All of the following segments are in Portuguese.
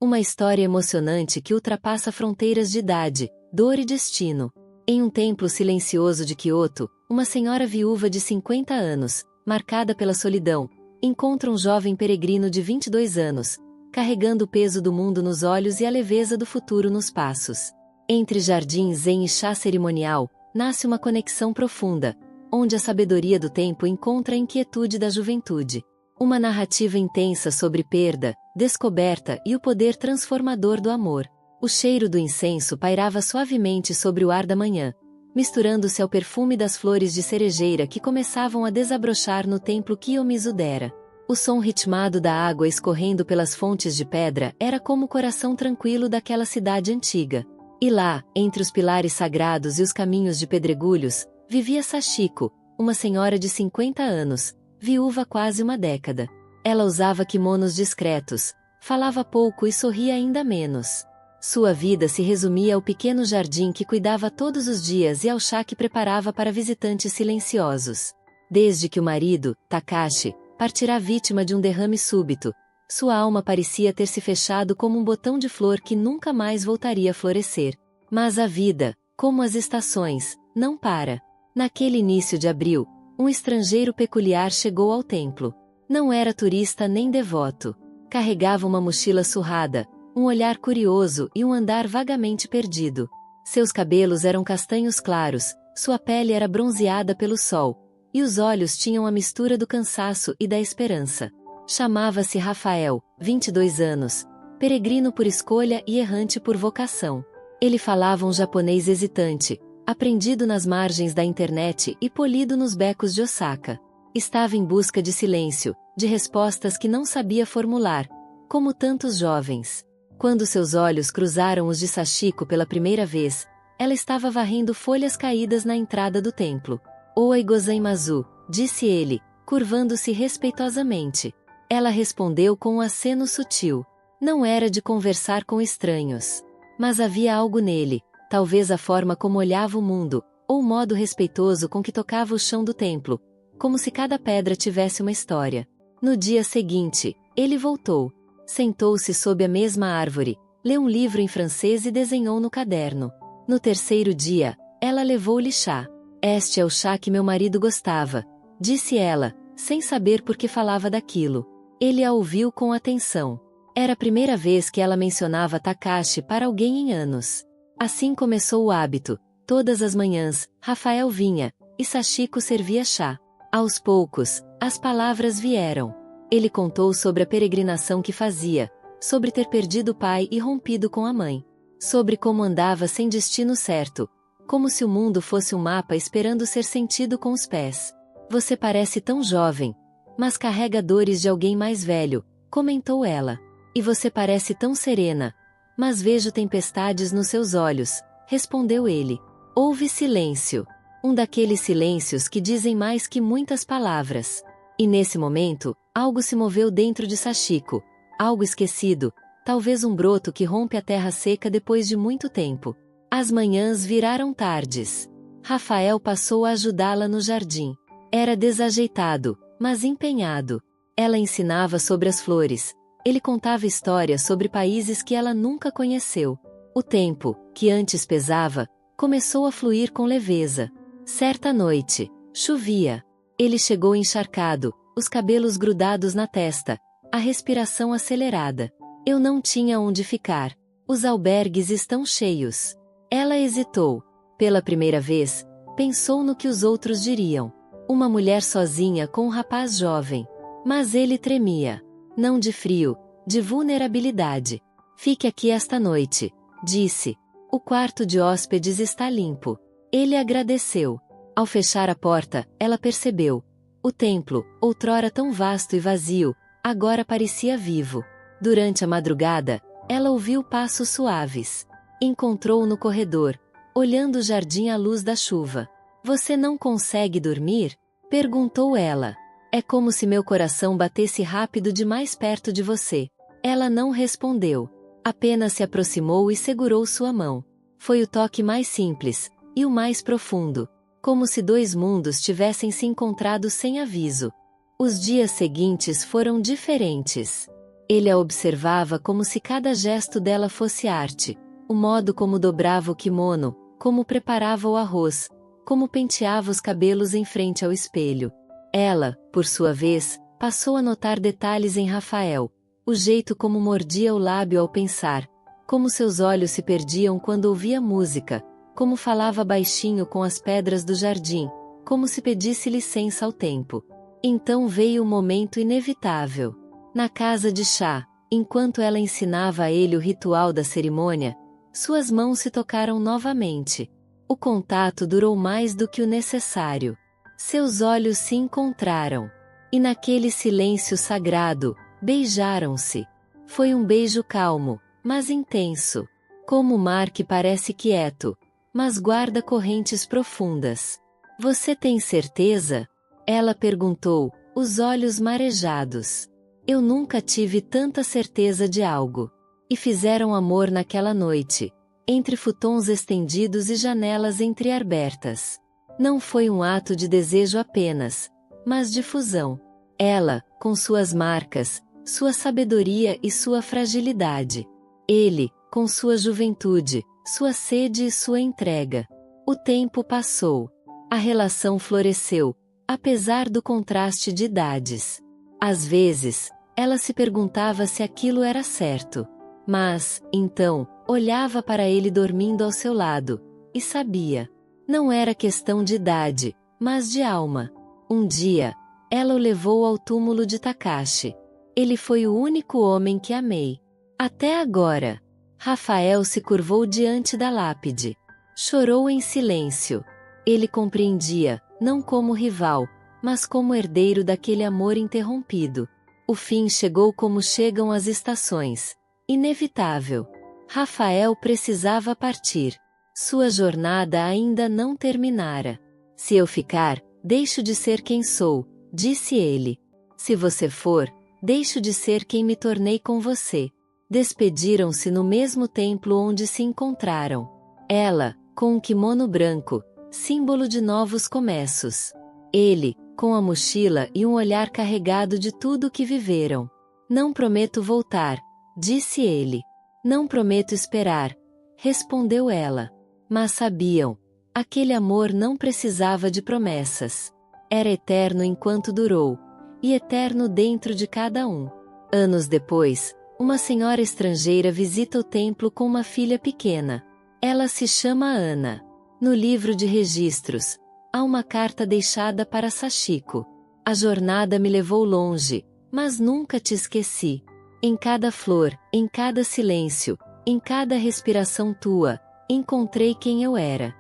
Uma história emocionante que ultrapassa fronteiras de idade, dor e destino. Em um templo silencioso de Kyoto, uma senhora viúva de 50 anos, marcada pela solidão, encontra um jovem peregrino de 22 anos, carregando o peso do mundo nos olhos e a leveza do futuro nos passos. Entre jardim zen e chá cerimonial, nasce uma conexão profunda, onde a sabedoria do tempo encontra a inquietude da juventude. Uma narrativa intensa sobre perda, descoberta e o poder transformador do amor. O cheiro do incenso pairava suavemente sobre o ar da manhã, misturando-se ao perfume das flores de cerejeira que começavam a desabrochar no templo Kiyomizu-dera. O som ritmado da água escorrendo pelas fontes de pedra era como o coração tranquilo daquela cidade antiga. E lá, entre os pilares sagrados e os caminhos de pedregulhos, vivia Sachiko, uma senhora de 50 anos, viúva há quase uma década. Ela usava kimonos discretos, falava pouco e sorria ainda menos. Sua vida se resumia ao pequeno jardim que cuidava todos os dias e ao chá que preparava para visitantes silenciosos. Desde que o marido, Takashi, partirá vítima de um derrame súbito, sua alma parecia ter se fechado como um botão de flor que nunca mais voltaria a florescer. Mas a vida, como as estações, não para. Naquele início de abril, um estrangeiro peculiar chegou ao templo. Não era turista nem devoto. Carregava uma mochila surrada, um olhar curioso e um andar vagamente perdido. Seus cabelos eram castanhos claros, sua pele era bronzeada pelo sol, e os olhos tinham a mistura do cansaço e da esperança. Chamava-se Rafael, 22 anos, peregrino por escolha e errante por vocação. Ele falava um japonês hesitante, aprendido nas margens da internet e polido nos becos de Osaka. Estava em busca de silêncio, de respostas que não sabia formular, como tantos jovens. Quando seus olhos cruzaram os de Sachiko pela primeira vez, ela estava varrendo folhas caídas na entrada do templo. "Oi gozaimasu", disse ele, curvando-se respeitosamente. Ela respondeu com um aceno sutil. Não era de conversar com estranhos. Mas havia algo nele, talvez a forma como olhava o mundo, ou o modo respeitoso com que tocava o chão do templo, como se cada pedra tivesse uma história. No dia seguinte, ele voltou. Sentou-se sob a mesma árvore, leu um livro em francês e desenhou no caderno. No terceiro dia, ela levou-lhe chá. "Este é o chá que meu marido gostava", disse ela, sem saber por que falava daquilo. Ele a ouviu com atenção. Era a primeira vez que ela mencionava Takashi para alguém em anos. Assim começou o hábito. Todas as manhãs, Rafael vinha, e Sachiko servia chá. Aos poucos, as palavras vieram. Ele contou sobre a peregrinação que fazia, sobre ter perdido o pai e rompido com a mãe, sobre como andava sem destino certo, como se o mundo fosse um mapa esperando ser sentido com os pés. "Você parece tão jovem, mas carrega dores de alguém mais velho", comentou ela. "E você parece tão serena, mas vejo tempestades nos seus olhos", respondeu ele. Houve silêncio. Um daqueles silêncios que dizem mais que muitas palavras. E nesse momento, algo se moveu dentro de Sachiko. Algo esquecido, talvez um broto que rompe a terra seca depois de muito tempo. As manhãs viraram tardes. Rafael passou a ajudá-la no jardim. Era desajeitado, mas empenhado. Ela ensinava sobre as flores. Ele contava histórias sobre países que ela nunca conheceu. O tempo, que antes pesava, começou a fluir com leveza. Certa noite, chovia. Ele chegou encharcado, os cabelos grudados na testa, a respiração acelerada. "Eu não tinha onde ficar. Os albergues estão cheios." Ela hesitou. Pela primeira vez, pensou no que os outros diriam. Uma mulher sozinha com um rapaz jovem. Mas ele tremia. Não de frio, de vulnerabilidade. "Fique aqui esta noite", disse. "O quarto de hóspedes está limpo." Ele agradeceu. Ao fechar a porta, ela percebeu. O templo, outrora tão vasto e vazio, agora parecia vivo. Durante a madrugada, ela ouviu passos suaves. Encontrou-o no corredor, olhando o jardim à luz da chuva. "Você não consegue dormir?" perguntou ela. "É como se meu coração batesse rápido demais perto de você." Ela não respondeu. Apenas se aproximou e segurou sua mão. Foi o toque mais simples, e o mais profundo. Como se dois mundos tivessem se encontrado sem aviso. Os dias seguintes foram diferentes. Ele a observava como se cada gesto dela fosse arte, o modo como dobrava o kimono, como preparava o arroz, como penteava os cabelos em frente ao espelho. Ela, por sua vez, passou a notar detalhes em Rafael, o jeito como mordia o lábio ao pensar, como seus olhos se perdiam quando ouvia música, como falava baixinho com as pedras do jardim, como se pedisse licença ao tempo. Então veio o momento inevitável. Na casa de chá, enquanto ela ensinava a ele o ritual da cerimônia, suas mãos se tocaram novamente. O contato durou mais do que o necessário. Seus olhos se encontraram. E naquele silêncio sagrado, beijaram-se. Foi um beijo calmo, mas intenso. Como o mar que parece quieto, mas guarda correntes profundas. Você tem certeza? Ela perguntou, os olhos marejados. Eu nunca tive tanta certeza de algo. E fizeram amor naquela noite, entre futons estendidos e janelas entreabertas. Não foi um ato de desejo apenas, mas de fusão. Ela, com suas marcas, sua sabedoria e sua fragilidade. Ele, com sua juventude, sua sede e sua entrega. O tempo passou. A relação floresceu, apesar do contraste de idades. Às vezes, ela se perguntava se aquilo era certo. Mas, então, olhava para ele dormindo ao seu lado, e sabia. Não era questão de idade, mas de alma. Um dia, ela o levou ao túmulo de Takashi. Ele foi o único homem que amei. Até agora. Rafael se curvou diante da lápide. Chorou em silêncio. Ele compreendia, não como rival, mas como herdeiro daquele amor interrompido. O fim chegou como chegam as estações. Inevitável. Rafael precisava partir. Sua jornada ainda não terminara. Se eu ficar, deixo de ser quem sou, disse ele. Se você for, deixo de ser quem me tornei com você. Despediram-se no mesmo templo onde se encontraram. Ela, com um kimono branco, símbolo de novos começos. Ele, com a mochila e um olhar carregado de tudo o que viveram. Não prometo voltar, disse ele. Não prometo esperar, respondeu ela. Mas sabiam, aquele amor não precisava de promessas. Era eterno enquanto durou, e eterno dentro de cada um. Anos depois, uma senhora estrangeira visita o templo com uma filha pequena. Ela se chama Ana. No livro de registros, há uma carta deixada para Sachiko. A jornada me levou longe, mas nunca te esqueci. Em cada flor, em cada silêncio, em cada respiração tua, encontrei quem eu era.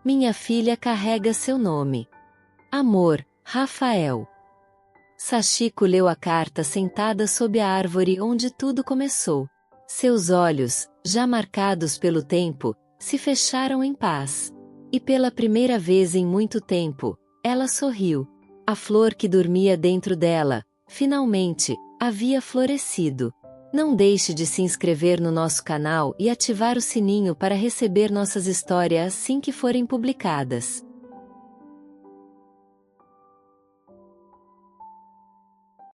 Minha filha carrega seu nome. Amor, Rafael. Sachiko leu a carta sentada sob a árvore onde tudo começou. Seus olhos, já marcados pelo tempo, se fecharam em paz. E pela primeira vez em muito tempo, ela sorriu. A flor que dormia dentro dela, finalmente, havia florescido. Não deixe de se inscrever no nosso canal e ativar o sininho para receber nossas histórias assim que forem publicadas.